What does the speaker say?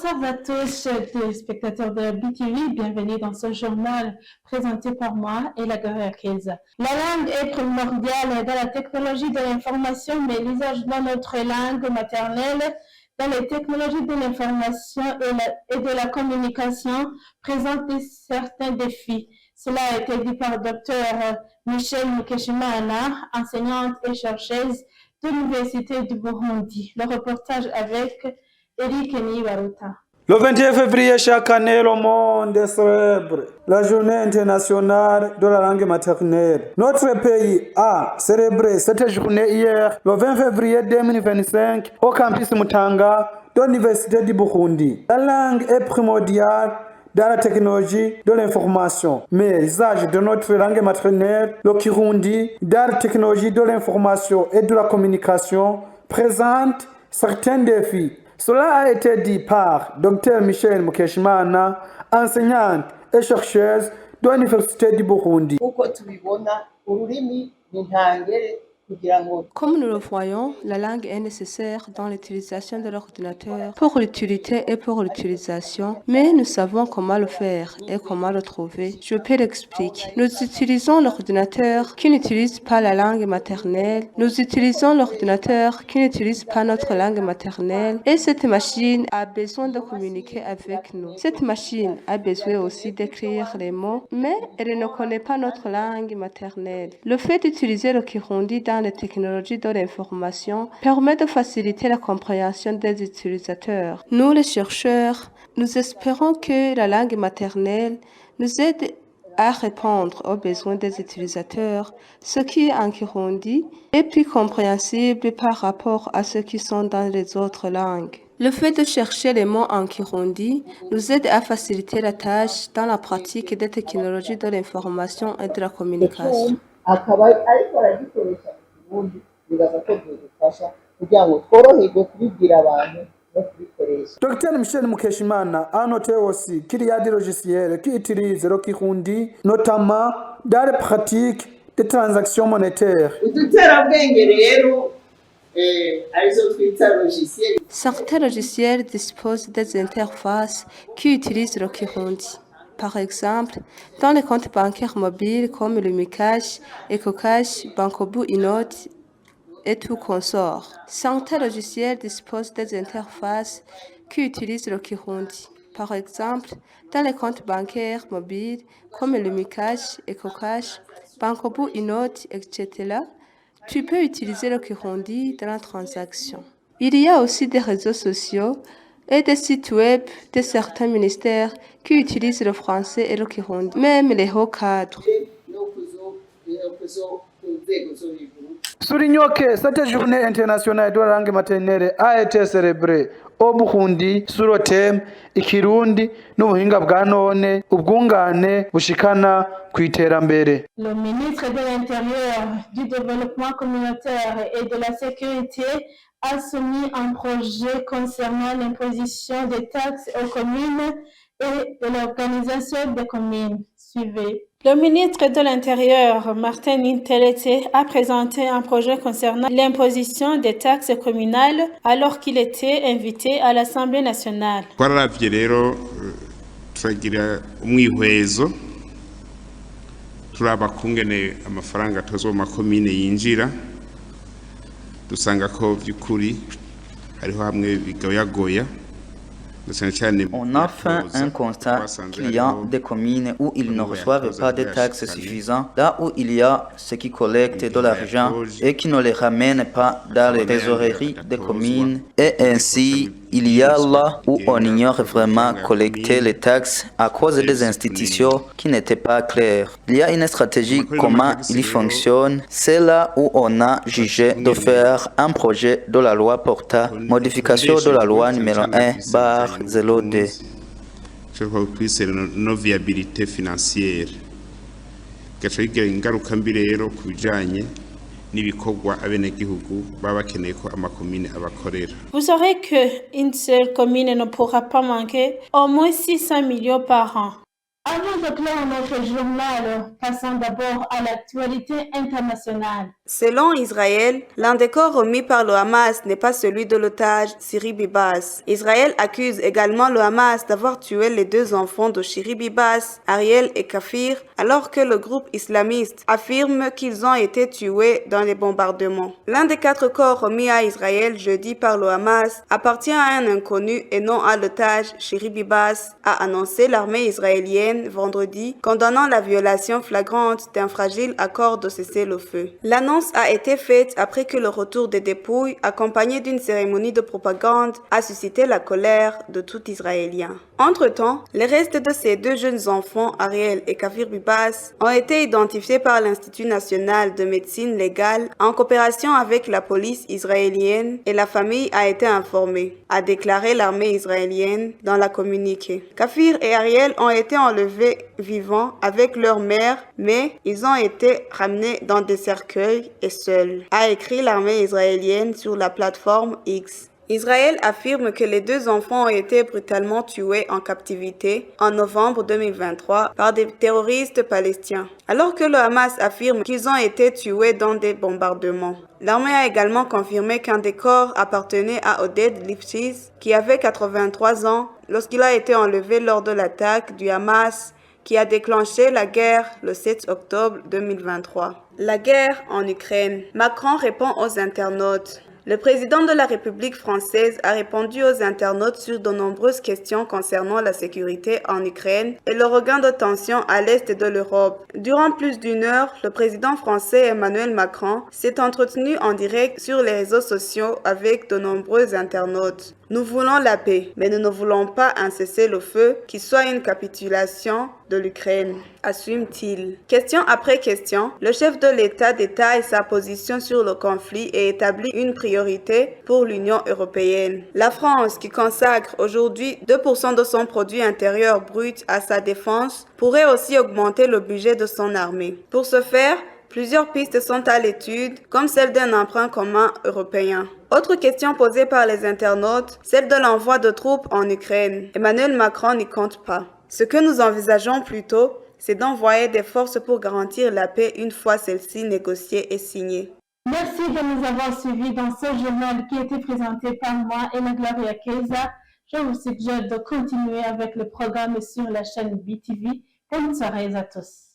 Bonsoir à tous, les spectateurs de BTV. Bienvenue dans ce journal présenté par moi et la Keza. La langue est primordiale dans la technologie de l'information, mais l'usage de notre langue maternelle dans les technologies de l'information et de la communication présente certains défis. Cela a été dit par Dr Michel Mukeshimana, enseignante et chercheuse de l'Université du Burundi. Le reportage avec Eric Nibaruta. Le 21 février chaque année, le monde célèbre la journée internationale de la langue maternelle. Notre pays a célébré cette journée hier, le 20 février 2025, au campus Mutanga de l'Université du Burundi. La langue est primordiale dans la technologie de l'information, mais l'usage de notre langue maternelle, le Kirundi, dans la technologie de l'information et de la communication, présente certains défis. Cela a été dit par Dr Michel Mukeshimana, enseignante et chercheuse de l'Université du Burundi. Comme nous le voyons, la langue est nécessaire dans l'utilisation de l'ordinateur pour l'utilité et pour l'utilisation, mais nous savons comment le faire et comment le trouver. Je peux l'expliquer. Nous utilisons l'ordinateur qui n'utilise pas la langue maternelle. Nous utilisons l'ordinateur qui n'utilise pas notre langue maternelle et cette machine a besoin de communiquer avec nous. Cette machine a besoin aussi d'écrire les mots, mais elle ne connaît pas notre langue maternelle. Le fait d'utiliser le Kirundi dans les technologies de l'information permet de faciliter la compréhension des utilisateurs. Nous, les chercheurs, nous espérons que la langue maternelle nous aide à répondre aux besoins des utilisateurs, ce qui en Kirundi est plus compréhensible par rapport à ceux qui sont dans les autres langues. Le fait de chercher les mots en Kirundi nous aide à faciliter la tâche dans la pratique des technologies de l'information et de la communication. Dr Michel Mukeshimana a noté aussi qu'il y a des logiciels qui utilisent le Kirundi, notamment dans les pratiques de transactions monétaires. Certains logiciels disposent des interfaces qui utilisent le Kirundi. Par exemple, dans les comptes bancaires mobiles comme le Mikash, EcoCash, Bankobu Inoti et tout consort. Certains logiciels disposent des interfaces qui utilisent le Kirundi. Par exemple, dans les comptes bancaires mobiles comme le Mikash, EcoCash, Bankobu Inoti, etc., tu peux utiliser le Kirundi dans la transaction. Il y a aussi des réseaux sociaux et des sites web de certains ministères qui utilisent le français et le Kirundi, même les hauts cadres. Soulignons que cette journée internationale de la langue maternelle a été célébrée au Burundi sur le thème Ikirundi n'ubuhinga bwa none ubwungane bushikana ku iterambere. Le ministre de l'Intérieur, du Développement communautaire et de la Sécurité a soumis un projet concernant l'imposition des taxes aux communes et de l'organisation des communes. Suivez. Le ministre de l'Intérieur, Martin Nintelete, a présenté un projet concernant l'imposition des taxes communales alors qu'il était invité à l'Assemblée nationale. Twararavye rero turagira umwihwezo turaba kungene amafaranga atozwa mu makomine yinjira dusanga ko by'ukuri hariho hamwe bigoyagoya. On a fait un constat qu'il y a des communes où ils ne reçoivent pas de taxes suffisantes, là où il y a ceux qui collectent de l'argent et qui ne les ramènent pas dans les trésoreries des communes. Et ainsi, il y a là où on ignore vraiment collecter les taxes à cause des institutions qui n'étaient pas claires. Il y a une stratégie comment il fonctionne. C'est là où on a jugé de faire un projet de la loi portant modification de la loi numéro 1/02. No viabilité financière. Gacha bigira ingaruka mbi rero kubijanye n'ibikorwa abenegihugu baba bakeneye ko amakomine abakorera. Vous saurez qu'une seule commune ne pourra pas manquer au moins 600 millions par an. Avant de clore notre journal, passons d'abord à l'actualité internationale. Selon Israël, l'un des corps remis par le Hamas n'est pas celui de l'otage Shiri Bibas. Israël accuse également le Hamas d'avoir tué les 2 enfants de Shiri Bibas, Ariel et Kafir, alors que le groupe islamiste affirme qu'ils ont été tués dans les bombardements. L'un des 4 corps remis à Israël jeudi par le Hamas appartient à un inconnu et non à l'otage Shiri Bibas, a annoncé l'armée israélienne vendredi, condamnant la violation flagrante d'un fragile accord de cessez-le-feu. L'annonce a été faite après que le retour des dépouilles, accompagné d'une cérémonie de propagande, a suscité la colère de tout Israélien. Entre-temps, les restes de ces 2 jeunes enfants, Ariel et Kafir Bibas, ont été identifiés par l'Institut national de médecine légale en coopération avec la police israélienne et la famille a été informée, a déclaré l'armée israélienne dans la communiqué. Kafir et Ariel ont été enlevés vivants avec leur mère, mais ils ont été ramenés dans des cercueils et seuls, a écrit l'armée israélienne sur la plateforme X. Israël affirme que les 2 enfants ont été brutalement tués en captivité en novembre 2023 par des terroristes palestiniens, alors que le Hamas affirme qu'ils ont été tués dans des bombardements. L'armée a également confirmé qu'un des corps appartenait à Oded Lifshitz, qui avait 83 ans lorsqu'il a été enlevé lors de l'attaque du Hamas qui a déclenché la guerre le 7 octobre 2023. La guerre en Ukraine. Macron répond aux internautes. Le président de la République française a répondu aux internautes sur de nombreuses questions concernant la sécurité en Ukraine et le regain de tension à l'est de l'Europe. Durant plus d'1 heure, le président français Emmanuel Macron s'est entretenu en direct sur les réseaux sociaux avec de nombreux internautes. Nous voulons la paix, mais nous ne voulons pas un cessez-le-feu qui soit une capitulation de l'Ukraine, assume-t-il. Question après question, le chef de l'État détaille sa position sur le conflit et établit une priorité pour l'Union européenne. La France, qui consacre aujourd'hui 2% de son produit intérieur brut à sa défense, pourrait aussi augmenter le budget de son armée. Pour ce faire, plusieurs pistes sont à l'étude, comme celle d'un emprunt commun européen. Autre question posée par les internautes, celle de l'envoi de troupes en Ukraine. Emmanuel Macron n'y compte pas. Ce que nous envisageons plutôt, c'est d'envoyer des forces pour garantir la paix une fois celle-ci négociée et signée. Merci de nous avoir suivis dans ce journal qui a été présenté par moi et la Gloria Keza. Je vous suggère de continuer avec le programme sur la chaîne BTV. Bonne soirée à tous.